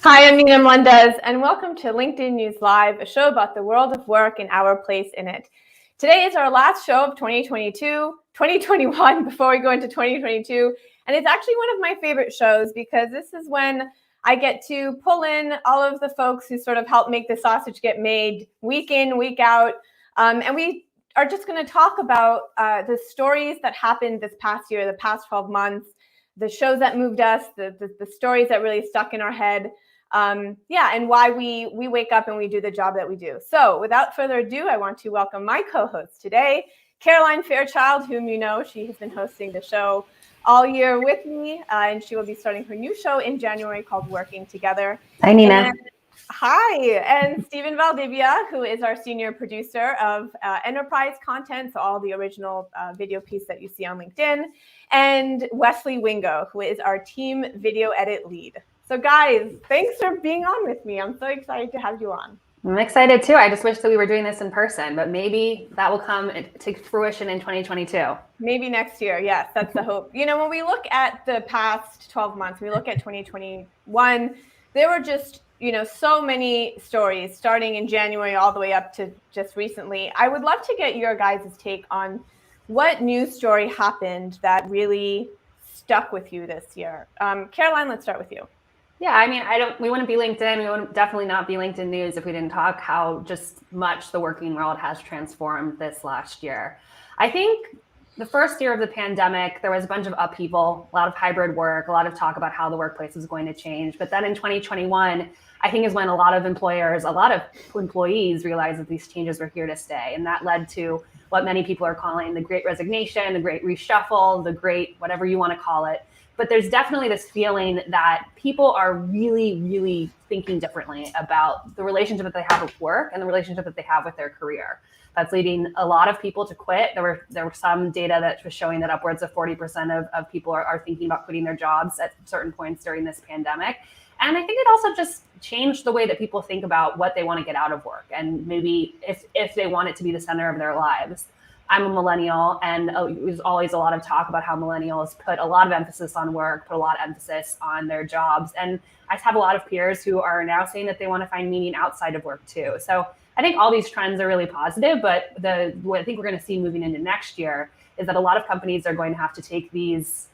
Hi, I'm Nina Melendez, and welcome to LinkedIn News Live, a show about the world of work and our place in it. Today is our last show of 2021, before we go into 2022, and it's actually one of my favorite shows because this is when I get to pull in all of the folks who sort of help make the sausage get made week in, week out, and we are just going to talk about the stories that happened this past year, the past 12 months, the shows that moved us, the stories that really stuck in our head. And why we wake up and we do the job that we do. So without further ado, I want to welcome my co-host today, Caroline Fairchild, whom you know. She has been hosting the show all year with me, and she will be starting her new show in January called Working Together. Hi, Nina. Hi, and Stephen Valdivia, who is our senior producer of enterprise content, so all the original video piece that you see on LinkedIn, and Wesley Wingo, who is our team video edit lead. So guys, thanks for being on with me. I'm so excited to have you on. I'm excited too. I just wish that we were doing this in person, but maybe that will come to fruition in 2022. Maybe next year. Yes, that's the hope. You know, when we look at the past 12 months, we look at 2021, there were just, so many stories starting in January all the way up to just recently. I would love to get your guys' take on what news story happened that really stuck with you this year. Caroline, let's start with you. Yeah, I mean, we wouldn't be LinkedIn. We would definitely not be LinkedIn News if we didn't talk how just much the working world has transformed this last year. I think the first year of the pandemic, there was a bunch of upheaval, a lot of hybrid work, a lot of talk about how the workplace was going to change. But then in 2021, I think is when a lot of employers, a lot of employees realized that these changes were here to stay. And that led to what many people are calling the Great Resignation, the Great Reshuffle, the Great whatever you want to call it. But there's definitely this feeling that people are really, really thinking differently about the relationship that they have with work and the relationship that they have with their career. That's leading a lot of people to quit. There were some data that was showing that upwards of 40% of people are thinking about quitting their jobs at certain points during this pandemic. And I think it also just changed the way that people think about what they want to get out of work and maybe if they want it to be the center of their lives. I'm a millennial, and it was always a lot of talk about how millennials put a lot of emphasis on work, put a lot of emphasis on their jobs. And I have a lot of peers who are now saying that they want to find meaning outside of work too. So I think all these trends are really positive, but what I think we're going to see moving into next year is that a lot of companies are going to have to take this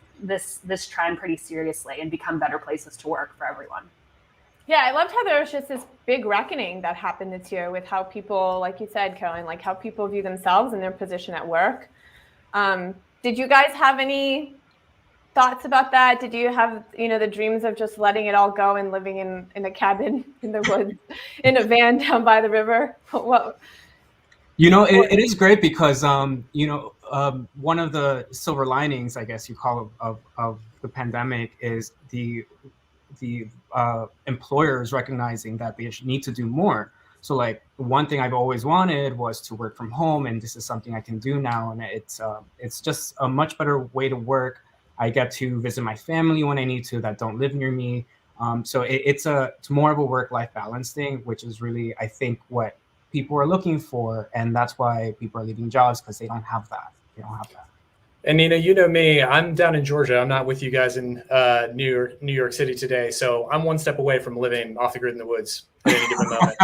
trend pretty seriously and become better places to work for everyone. Yeah, I loved how there was just this big reckoning that happened this year with how people, like you said, Caroline, like how people view themselves and their position at work. Did you guys have any thoughts about that? Did you have, the dreams of just letting it all go and living in a cabin in the woods, in a van down by the river? It is great because, one of the silver linings, I guess you call it, of the pandemic is the employers recognizing that they need to do more. So like one thing I've always wanted was to work from home, and this is something I can do now. And it's just a much better way to work. I get to visit my family when I need to that don't live near me. So it's more of a work-life balance thing, which is really, I think, what people are looking for. And that's why people are leaving jobs, because they don't have that. And Nina, you know me, I'm down in Georgia. I'm not with you guys in New York City today. So I'm one step away from living off the grid in the woods at any given moment.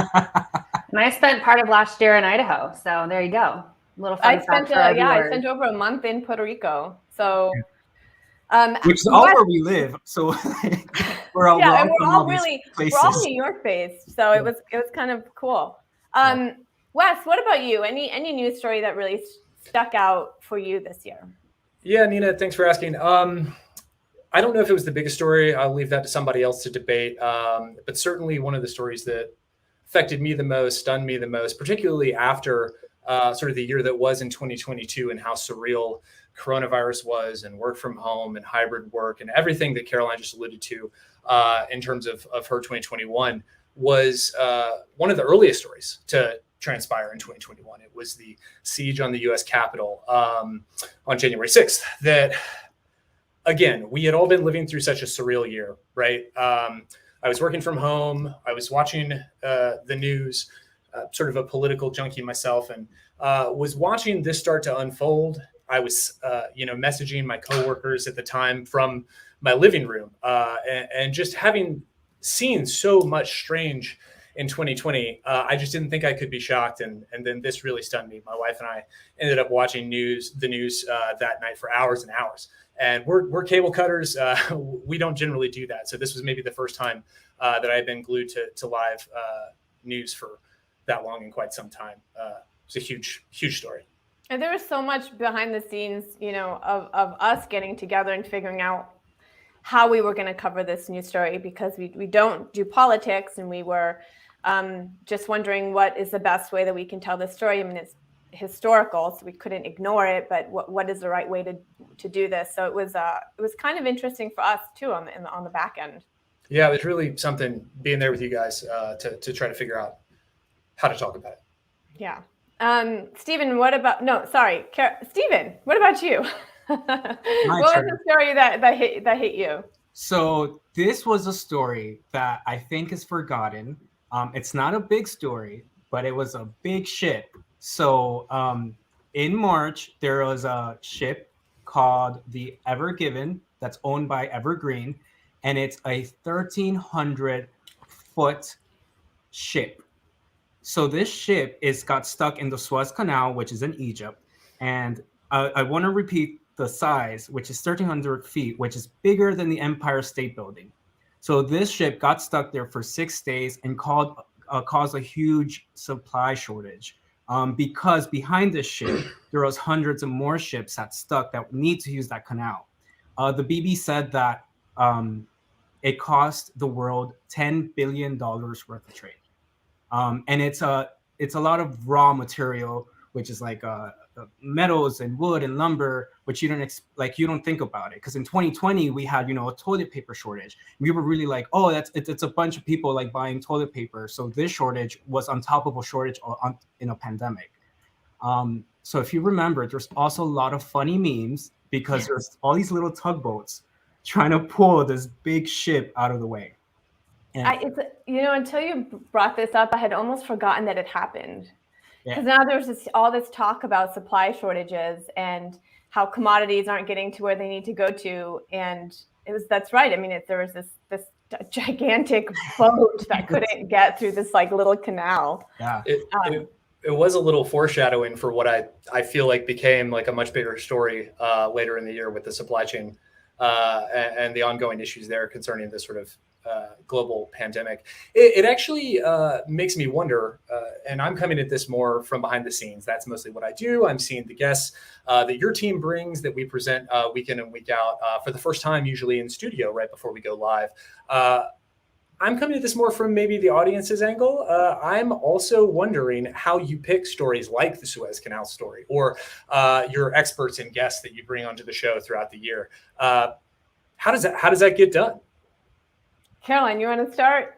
And I spent part of last year in Idaho. So there you go. A little fun fact for our viewers. I spent over a month in Puerto Rico. So which is all where we live. So we're all New York based. So it was kind of cool. Wes, what about you? Any news story that really stuck out for you this year? Yeah, Nina, thanks for asking. I don't know if it was the biggest story. I'll leave that to somebody else to debate. But certainly one of the stories that affected me the most, stunned me the most, particularly after sort of the year that was in 2022 and how surreal coronavirus was and work from home and hybrid work and everything that Caroline just alluded to in terms of her 2021 was one of the earliest stories to transpire in 2021. It was the siege on the U.S. Capitol on January 6th that, again, we had all been living through such a surreal year, right? I was working from home. I was watching the news, sort of a political junkie myself, and was watching this start to unfold. I was, messaging my coworkers at the time from my living room and just having seen so much strange in 2020. I just didn't think I could be shocked, and then this really stunned me. My wife and I ended up watching the news that night for hours and hours. And we're cable cutters. We don't generally do that. So this was maybe the first time that I've been glued to live news for that long in quite some time. It's a huge story. And there was so much behind the scenes, of us getting together and figuring out how we were going to cover this news story, because we don't do politics, and we were just wondering what is the best way that we can tell this story. I mean, it's historical, so we couldn't ignore it, but what is the right way to do this? So it was kind of interesting for us too on the back end. Yeah, it was really something being there with you guys to try to figure out how to talk about it. Yeah. Stephen, Stephen, what about you? What was the story that hit you? So this was a story that I think is forgotten. It's not a big story, but it was a big ship. So in March, there was a ship called the Ever Given that's owned by Evergreen, and it's a 1,300-foot ship. So this ship got stuck in the Suez Canal, which is in Egypt. And I want to repeat the size, which is 1,300 feet, which is bigger than the Empire State Building. So this ship got stuck there for 6 days and caused a huge supply shortage. Because behind this ship, there was hundreds of more ships that stuck that need to use that canal. The BB said that it cost the world $10 billion worth of trade. And it's a lot of raw material, which is like metals and wood and lumber, which you don't think about it. Because in 2020 we had a toilet paper shortage. We were really like, oh, it's a bunch of people like buying toilet paper. So this shortage was on top of a shortage in a pandemic. So if you remember, there's also a lot of funny memes because there's all these little tugboats trying to pull this big ship out of the way. Until you brought this up, I had almost forgotten that it happened. Because now there's all this talk about supply shortages and how commodities aren't getting to where they need to go to. And that's right. I mean, there was this gigantic boat that couldn't get through this like little canal. Yeah. It was a little foreshadowing for what I feel like became like a much bigger story later in the year with the supply chain and the ongoing issues there concerning this sort of global pandemic. It actually makes me wonder, and I'm coming at this more from behind the scenes. That's mostly what I do. I'm seeing the guests that your team brings that we present week in and week out for the first time, usually in studio right before we go live. I'm coming at this more from maybe the audience's angle. I'm also wondering how you pick stories like the Suez Canal story or your experts and guests that you bring onto the show throughout the year. How does that get done? Caroline, you want to start?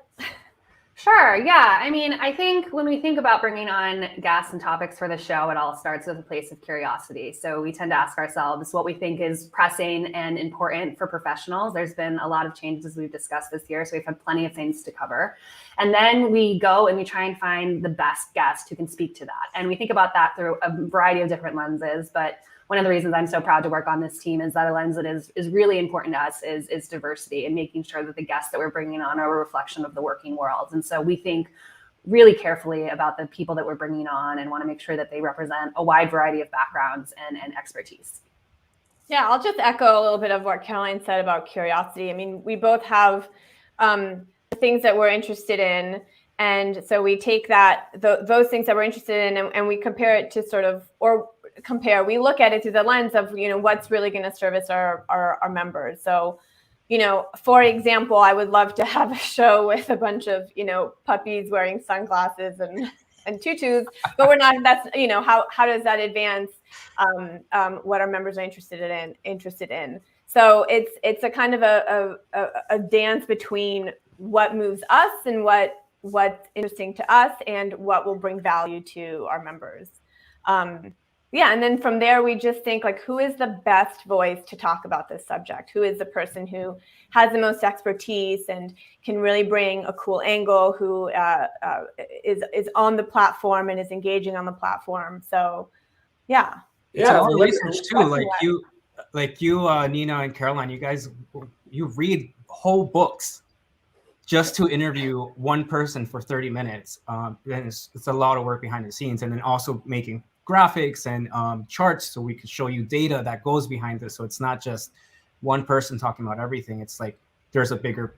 Sure. Yeah. I mean, I think when we think about bringing on guests and topics for the show, it all starts with a place of curiosity. So we tend to ask ourselves what we think is pressing and important for professionals. There's been a lot of changes we've discussed this year, so we've had plenty of things to cover. And then we go and we try and find the best guest who can speak to that. And we think about that through a variety of different lenses. But one of the reasons I'm so proud to work on this team is that a lens that is really important to us is diversity and making sure that the guests that we're bringing on are a reflection of the working world. And so we think really carefully about the people that we're bringing on and want to make sure that they represent a wide variety of backgrounds and expertise. Yeah, I'll just echo a little bit of what Caroline said about curiosity. I mean, we both have things that we're interested in. And so we take those things that we're interested in and we compare it to we look at it through the lens of, what's really going to service our members. So, for example, I would love to have a show with a bunch of, puppies wearing sunglasses and tutus, but we're not, that's, how does that advance what our members are interested in? So it's a kind of a dance between what moves us and what's interesting to us and what will bring value to our members. And then from there, we just think like, who is the best voice to talk about this subject? Who is the person who has the most expertise and can really bring a cool angle, who is on the platform and is engaging on the platform? So, yeah. Yeah, research too. Like you, Nina and Caroline, you guys, you read whole books just to interview one person for 30 minutes. Then it's a lot of work behind the scenes, and then also making graphics and charts so we could show you data that goes behind this. So it's not just one person talking about everything. It's like there's a bigger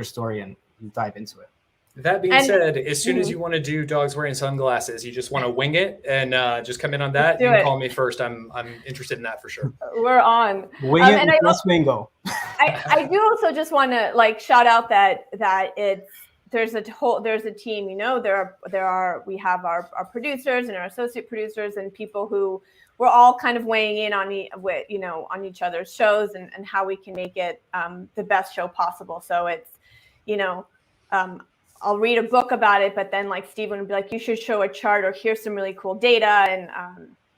story, and you dive into it. That being said, as soon as you want to do dogs wearing sunglasses, you just want to wing it and just come in on that, you can call me first. I'm interested in that for sure. We're on. Wing it and plus bingo. I do also just want to like shout out that there's a team. We have our producers and our associate producers and people who we're all kind of weighing in on each other's shows and how we can make it the best show possible. So it's I'll read a book about it, but then like Stephen would be like, you should show a chart or here's some really cool data. And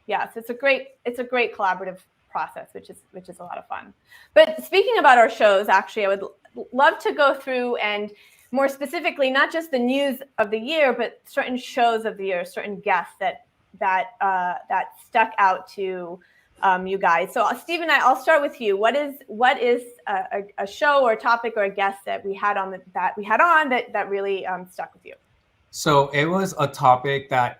so it's a great collaborative process, which is a lot of fun. But speaking about our shows, actually, I would love to go through and more specifically, not just the news of the year, but certain shows of the year, certain guests that stuck out to you guys. So Stephen, I'll start with you. What is a show or a topic or a guest that we had on that really stuck with you? So it was a topic that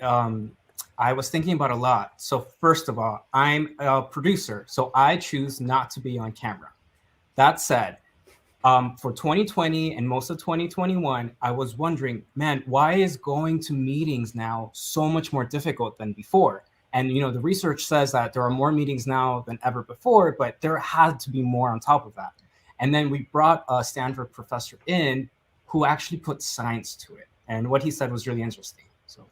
I was thinking about a lot. So first of all, I'm a producer, so I choose not to be on camera. That said, for 2020 and most of 2021, I was wondering, man, why is going to meetings now so much more difficult than before? And, the research says that there are more meetings now than ever before, but there had to be more on top of that. And then we brought a Stanford professor in who actually put science to it. And what he said was really interesting. So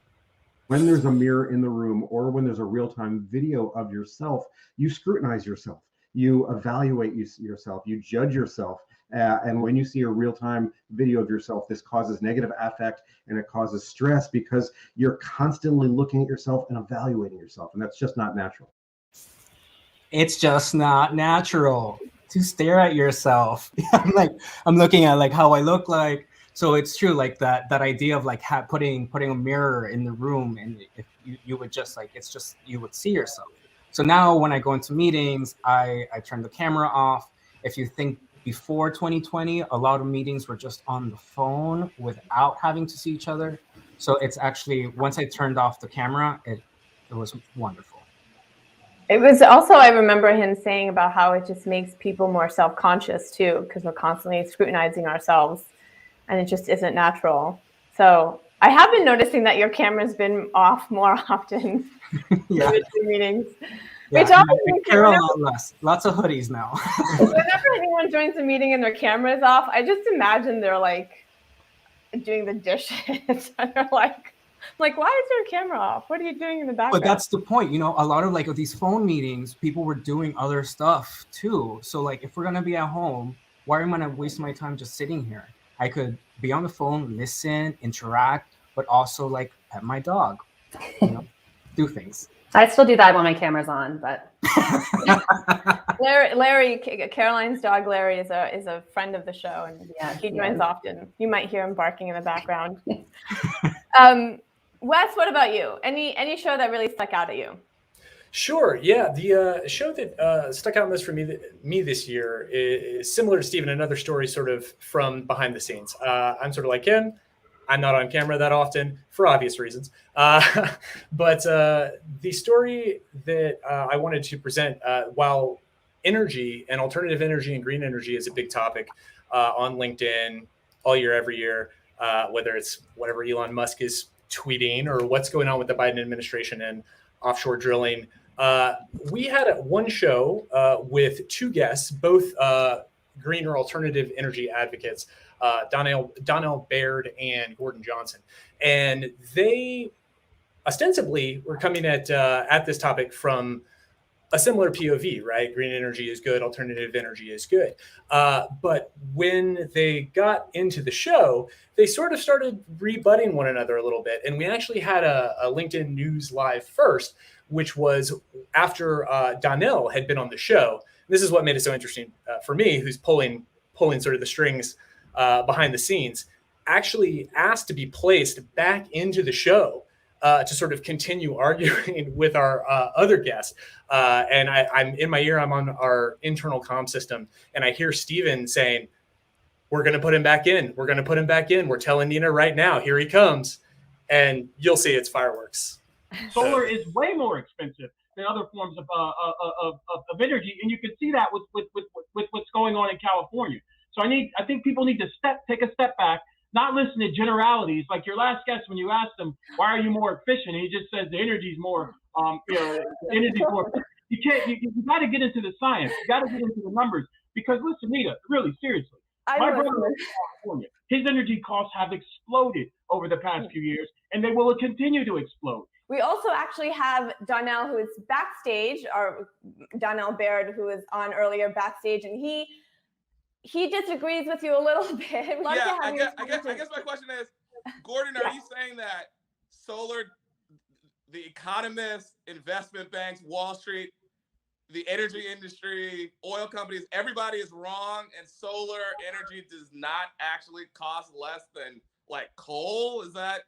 when there's a mirror in the room or when there's a real-time video of yourself, you scrutinize yourself, you evaluate yourself, you judge yourself. And when you see a real-time video of yourself, this causes negative affect and it causes stress because you're constantly looking at yourself and evaluating yourself. And that's just not natural. It's just not natural to stare at yourself. I'm looking at like how I look like. So it's true, like that idea of like putting a mirror in the room, and if you would just like, it's just, you would see yourself. So now when I go into meetings, I turn the camera off. If you think before 2020, a lot of meetings were just on the phone without having to see each other. So it's actually, once I turned off the camera, it was wonderful. It was also, I remember him saying about how it just makes people more self-conscious too, because we're constantly scrutinizing ourselves and it just isn't natural. So I have been noticing that your camera's been off more often Yeah. in meetings. Yeah, Carol, lots of hoodies now. Whenever anyone joins a meeting and their camera is off, I just imagine they're like doing the dishes. And they're like, why is your camera off? What are you doing in the background? But that's the point. A lot of like of these phone meetings, people were doing other stuff too. So like, if we're gonna be at home, why am I gonna waste my time just sitting here? I could be on the phone, listen, interact, but also like pet my dog, do things. I still do that when my camera's on, but Larry, Caroline's dog Larry is a friend of the show, and he joins often. You might hear him barking in the background. Wes, what about you? Any show that really stuck out at you? Sure. Yeah, the show that stuck out most for me this year is similar to Stephen. Another story, sort of from behind the scenes. I'm sort of like him. I'm not on camera that often for obvious reasons. But the story that I wanted to present, while energy and alternative energy and green energy is a big topic on LinkedIn all year, every year, whether it's whatever Elon Musk is tweeting or what's going on with the Biden administration and offshore drilling. We had one show with two guests, both green or alternative energy advocates, Donnell Baird and Gordon Johnson. And they ostensibly were coming at this topic from a similar POV, right? Green energy is good, alternative energy is good. But when they got into the show, they sort of started rebutting one another a little bit. And we actually had a LinkedIn News Live first, which was after Donnell had been on the show. This is what made it so interesting for me, who's pulling sort of the strings behind the scenes, actually asked to be placed back into the show to sort of continue arguing with our other guests. And I'm in my ear, I'm on our internal comm system, and I hear Stephen saying, we're going to put him back in. We're going to put him back in. We're telling Nina right now, here he comes. And you'll see it's fireworks. Solar is way more expensive than other forms of energy, and you can see that with what's going on in California. So I think people need to take a step back, not listen to generalities. Like your last guest, when you asked him, why are you more efficient? And he just says the energy's more, the energy's more. You can't. You got to get into the science. You got to get into the numbers. Because listen, Nita, really seriously, my brother lives in California. His energy costs have exploded over the past few years, and they will continue to explode. We also actually have Donnell, who is backstage, or Donnell Baird, who was on earlier backstage, and he disagrees with you a little bit. I guess my question is, Gordon, are you saying that solar, the economists, investment banks, Wall Street, the energy industry, oil companies, everybody is wrong, and solar energy does not actually cost less than like coal? Is that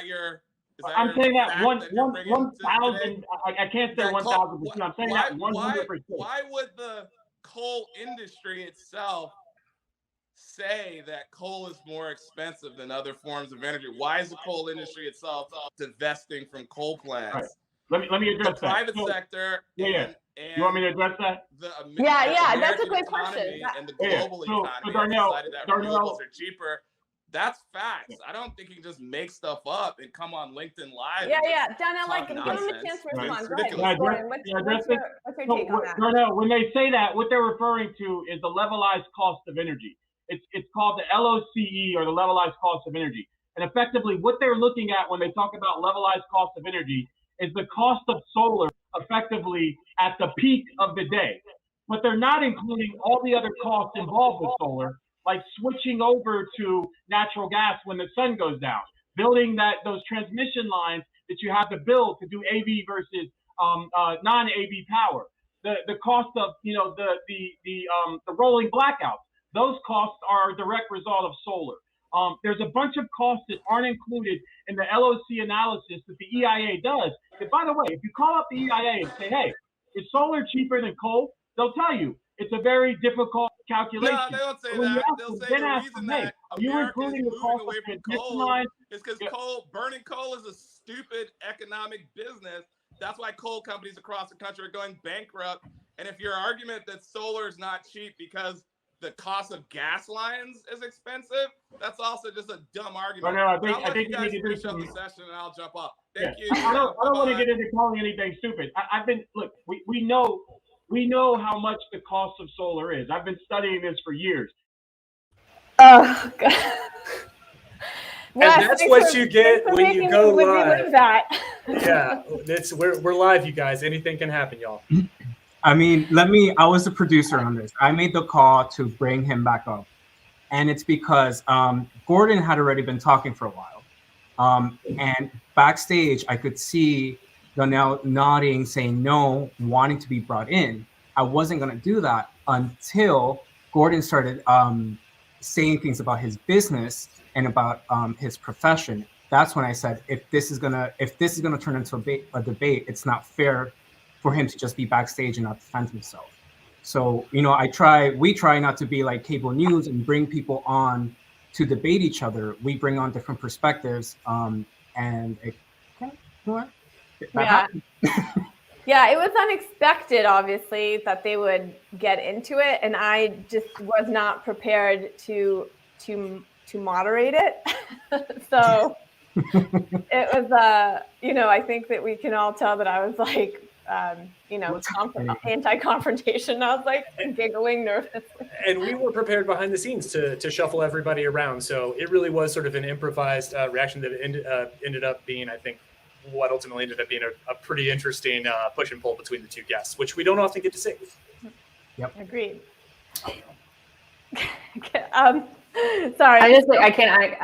your? I'm saying that 1,000. I can't say 1,000%. I'm saying that 100%. Why would the coal industry itself say that coal is more expensive than other forms of energy? Why is the coal industry itself divesting from coal plants? Right. Let me address the private sector. And you want me to address that? The that's a great question. And the global economy decided that renewables are cheaper. That's facts. I don't think you can just make stuff up and come on LinkedIn Live. Donnell, give him a chance to respond. Go ahead. What's your take on that? No. When they say that, what they're referring to is the levelized cost of energy. It's called the LOCE, or the levelized cost of energy. And effectively, what they're looking at when they talk about levelized cost of energy is the cost of solar effectively at the peak of the day. But they're not including all the other costs involved with solar, like switching over to natural gas when the sun goes down, building those transmission lines that you have to build to do AV versus non-AV power, the cost of the rolling blackouts. Those costs are a direct result of solar. There's a bunch of costs that aren't included in the LOC analysis that the EIA does. And by the way, if you call up the EIA and say, hey, is solar cheaper than coal? They'll tell you it's a very difficult calculation. No, they don't say that. They'll say the reason that America is moving away from coal is because burning coal is a stupid economic business. That's why coal companies across the country are going bankrupt. And if your argument that solar is not cheap because the cost of gas lines is expensive, that's also just a dumb argument. I think you guys finish up the session and I'll jump off. Thank you. I don't want to get into calling anything stupid. We know how much the cost of solar is. I've been studying this for years. Oh, God. And that's what you get when you go live. Yeah, we're live, you guys. Anything can happen, y'all. I mean, I was the producer on this. I made the call to bring him back up. And it's because Gordon had already been talking for a while. And backstage, I could see Donnell nodding, saying no, wanting to be brought in. I wasn't going to do that until Gordon started saying things about his business and about his profession. That's when I said, if this is gonna turn into a debate, it's not fair for him to just be backstage and not defend himself. So, we try not to be like cable news and bring people on to debate each other. We bring on different perspectives, and it happened. Yeah, it was unexpected, obviously, that they would get into it, and I just was not prepared to moderate it. So it was, I think that we can all tell that I was like, anti-confrontation. I was like giggling nervously. And we were prepared behind the scenes to shuffle everybody around. So it really was sort of an improvised reaction that ended up being, I think, what ultimately ended up being a pretty interesting push and pull between the two guests, which we don't often get to see. Yep. Agreed. Sorry. I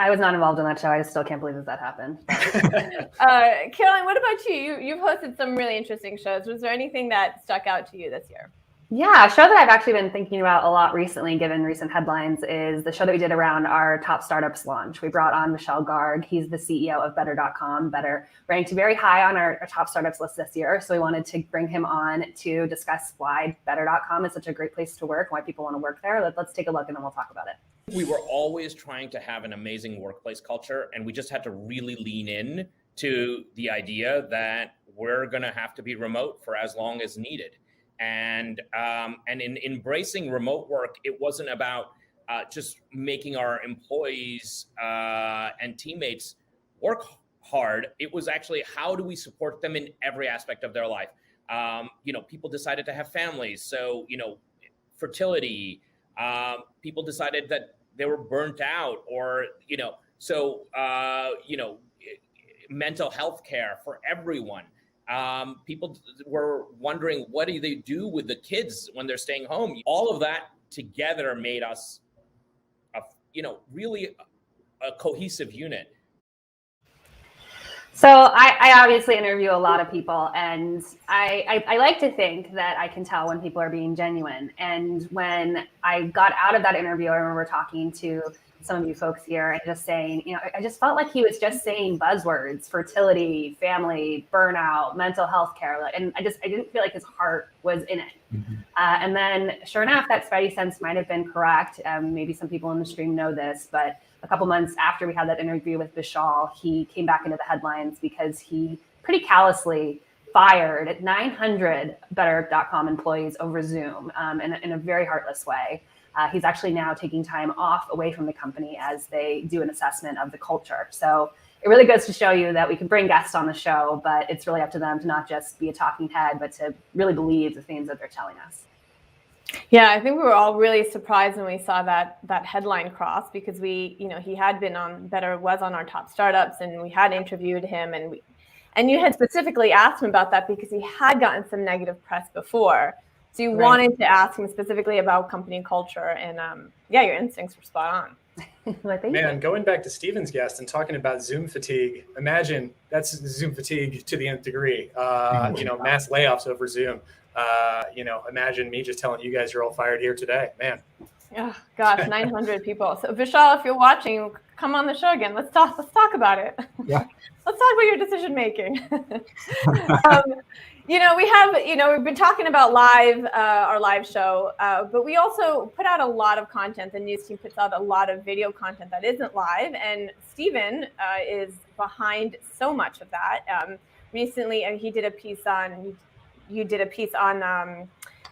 was not involved in that show. I still can't believe that happened. Caroline, what about you? You've hosted some really interesting shows. Was there anything that stuck out to you this year? Yeah, a show that I've actually been thinking about a lot recently, given recent headlines, is the show that we did around our top startups launch. We brought on Michelle Garg. He's the CEO of Better.com. Better ranked very high on our top startups list this year. So we wanted to bring him on to discuss why Better.com is such a great place to work, why people want to work there. Let's take a look and then we'll talk about it. We were always trying to have an amazing workplace culture, and we just had to really lean in to the idea that we're going to have to be remote for as long as needed. And in embracing remote work, it wasn't about just making our employees and teammates work hard. It was actually, how do we support them in every aspect of their life? People decided to have families. So, fertility, people decided that they were burnt out, or, mental health care for everyone. People were wondering, what do they do with the kids when they're staying home? All of that together made us, really a cohesive unit. So I obviously interview a lot of people, and I like to think that I can tell when people are being genuine. And when I got out of that interview, I remember talking to some of you folks here and just saying, I just felt like he was just saying buzzwords: fertility, family, burnout, mental health care. And I didn't feel like his heart was in it. Mm-hmm. And then sure enough, that spidey sense might have been correct. Maybe some people in the stream know this, but a couple months after we had that interview with Vishal, he came back into the headlines because he pretty callously fired 900 Better.com employees over Zoom in a very heartless way. He's actually now taking time off away from the company as they do an assessment of the culture. So it really goes to show you that we can bring guests on the show, but it's really up to them to not just be a talking head, but to really believe the things that they're telling us. Yeah, I think we were all really surprised when we saw that headline cross, because he had been on was on our top startups, and we had interviewed him, and you had specifically asked him about that because he had gotten some negative press before. So you wanted to ask him specifically about company culture, and your instincts were spot on. Man, going back to Steven's guest and talking about Zoom fatigue, imagine that's Zoom fatigue to the nth degree. Mass layoffs over Zoom. Imagine me just telling you guys you're all fired here today, man. Oh gosh, 900 people. So Vishal, if you're watching, come on the show again. Let's talk about it. Yeah. Let's talk about your decision making. We've been talking about our live show, but we also put out a lot of content. The news team puts out a lot of video content that isn't live, and Steven is behind so much of that. Recently, he did a piece on. You did a piece on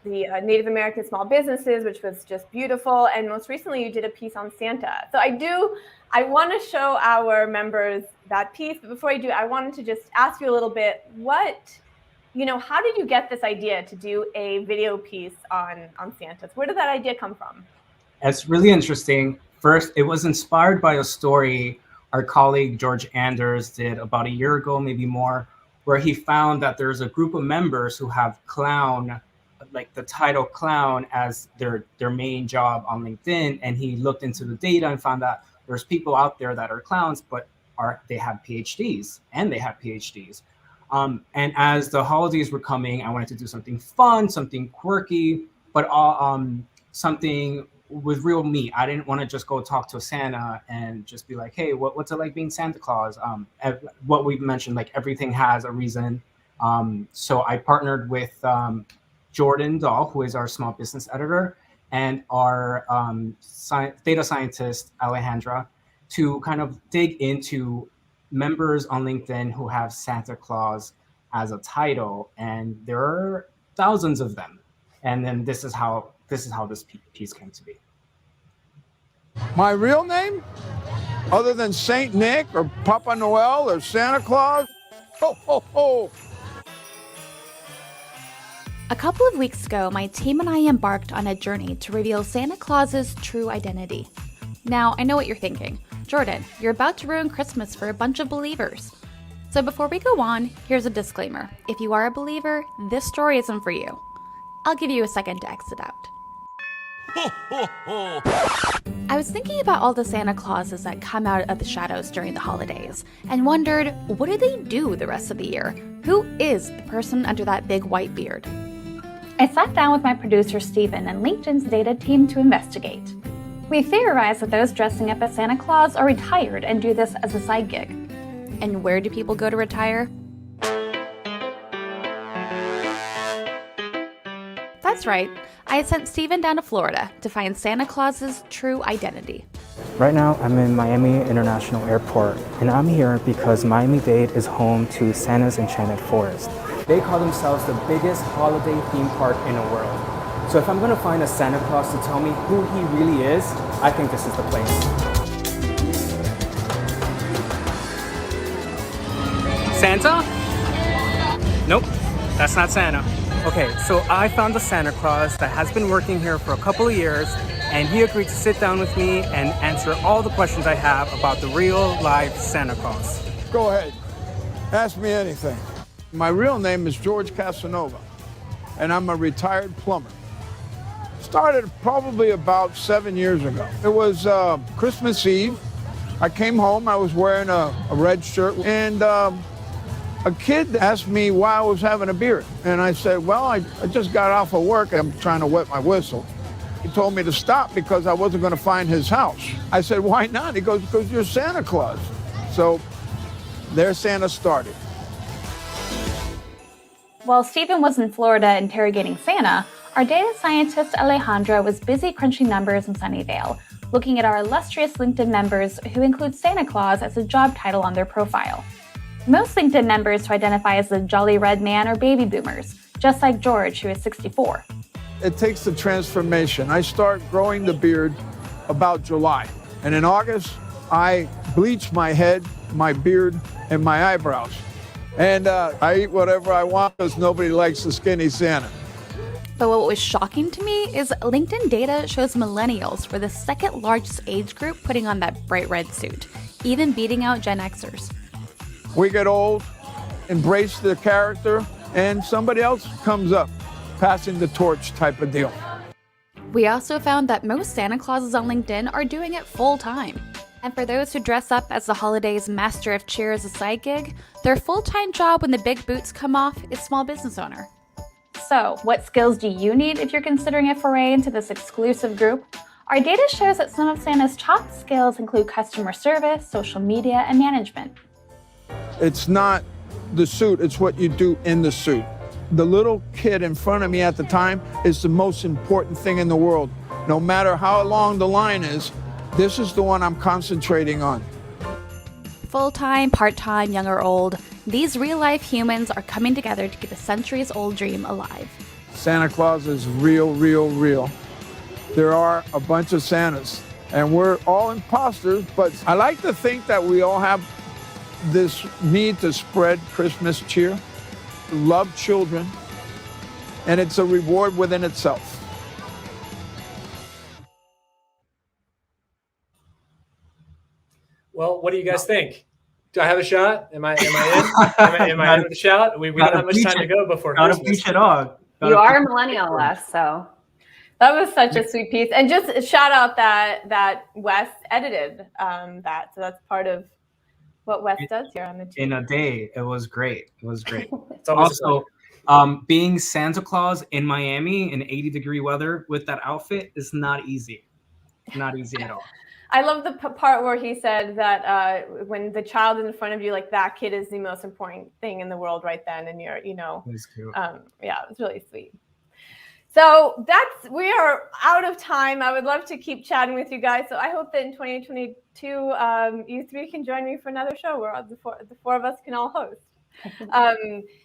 the Native American small businesses, which was just beautiful. And most recently, you did a piece on Santa. So I want to show our members that piece. But before I do, I wanted to just ask you a little bit, how did you get this idea to do a video piece on Santas? Where did that idea come from? It's really interesting. First, it was inspired by a story our colleague George Anders did about a year ago, maybe more, where he found that there's a group of members who have clown, like the title clown, as their main job on LinkedIn. And he looked into the data and found that there's people out there that are clowns, but they have PhDs, and they have PhDs. And as the holidays were coming, I wanted to do something fun, something quirky, but something with real meat. I didn't want to just go talk to Santa and just be like, hey, what's it like being Santa Claus? What we've mentioned, like everything has a reason. So I partnered with Jordan Dahl, who is our small business editor, and our data scientist, Alejandra, to kind of dig into members on LinkedIn who have Santa Claus as a title. And there are thousands of them. And then this is how this piece came to be. My real name, other than Saint Nick or Papa Noel or Santa Claus? Ho, ho, ho. A couple of weeks ago, my team and I embarked on a journey to reveal Santa Claus's true identity. Now, I know what you're thinking. Jordan, you're about to ruin Christmas for a bunch of believers. So before we go on, here's a disclaimer. If you are a believer, this story isn't for you. I'll give you a second to exit out. I was thinking about all the Santa Clauses that come out of the shadows during the holidays and wondered, what do they do the rest of the year? Who is the person under that big white beard? I sat down with my producer Steven and LinkedIn's data team to investigate. We theorized that those dressing up as Santa Claus are retired and do this as a side gig. And where do people go to retire? That's right. I had sent Steven down to Florida to find Santa Claus's true identity. Right now, I'm in Miami International Airport, and I'm here because Miami-Dade is home to Santa's Enchanted Forest. They call themselves the biggest holiday theme park in the world. So if I'm going to find a Santa Claus to tell me who he really is, I think this is the place. Santa? Nope, that's not Santa. Okay, so I found a Santa Claus that has been working here for a couple of years, and he agreed to sit down with me and answer all the questions I have about the real live Santa Claus. Go ahead. Ask me anything. My real name is George Casanova, and I'm a retired plumber. Started probably about 7 years ago. It was Christmas Eve. I came home, I was wearing a red shirt, and a kid asked me why I was having a beard. And I said, well, I just got off of work, I'm trying to wet my whistle. He told me to stop because I wasn't going to find his house. I said, why not? He goes, because you're Santa Claus. So there Santa started. While Steven was in Florida interrogating Santa, our data scientist Alejandra was busy crunching numbers in Sunnyvale, looking at our illustrious LinkedIn members who include Santa Claus as a job title on their profile. Most LinkedIn members who identify as the Jolly Red Man are baby boomers, just like George, who is 64. It takes the transformation. I start growing the beard about July. And in August, I bleach my head, my beard, and my eyebrows. And I eat whatever I want because nobody likes the skinny Santa. But what was shocking to me is LinkedIn data shows millennials were the second largest age group putting on that bright red suit, even beating out Gen Xers. We get old, embrace the character, and somebody else comes up, passing the torch type of deal. We also found that most Santa Clauses on LinkedIn are doing it full time. And for those who dress up as the holiday's master of cheer as a side gig, their full-time job when the big boots come off is small business owner. So, what skills do you need if you're considering a foray into this exclusive group? Our data shows that some of Santa's top skills include customer service, social media, and management. It's not the suit, it's what you do in the suit. The little kid in front of me at the time is the most important thing in the world. No matter how long the line is, this is the one I'm concentrating on. Full-time, part-time, young or old, these real-life humans are coming together to keep a centuries-old dream alive. Santa Claus is real, real, real. There are a bunch of Santas, and we're all imposters, but I like to think that we all have this need to spread Christmas cheer, love children, and it's a reward within itself. Well, what do you guys think? Do I have a shot? Am I in? Am I in with a shot? We don't have much time to go before Christmas. You are a millennial, Les, so. That was such a sweet piece. And just shout out that Wes edited that. So that's part of what Wes does here on the team. In a day. It was great. It was great. It's also, being Santa Claus in Miami in 80-degree weather with that outfit is not easy. Not easy at all. I love the part where he said that when the child is in front of you, like that kid is the most important thing in the world right then. And you're, That's cute. Yeah, it was really sweet. So we are out of time. I would love to keep chatting with you guys. So I hope that in 2022, you three can join me for another show where the four of us can all host.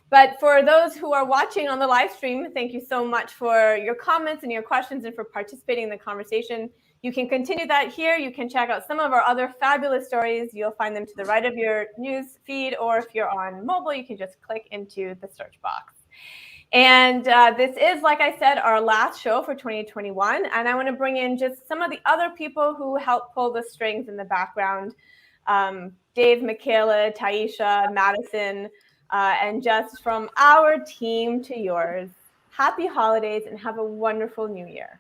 But for those who are watching on the live stream, thank you so much for your comments and your questions and for participating in the conversation. You can continue that here. You can check out some of our other fabulous stories. You'll find them to the right of your news feed, or if you're on mobile, you can just click into the search box. And this is, like I said, our last show for 2021. And I want to bring in just some of the other people who helped pull the strings in the background. Dave, Michaela, Taisha, Madison, and just from our team to yours, happy holidays and have a wonderful new year.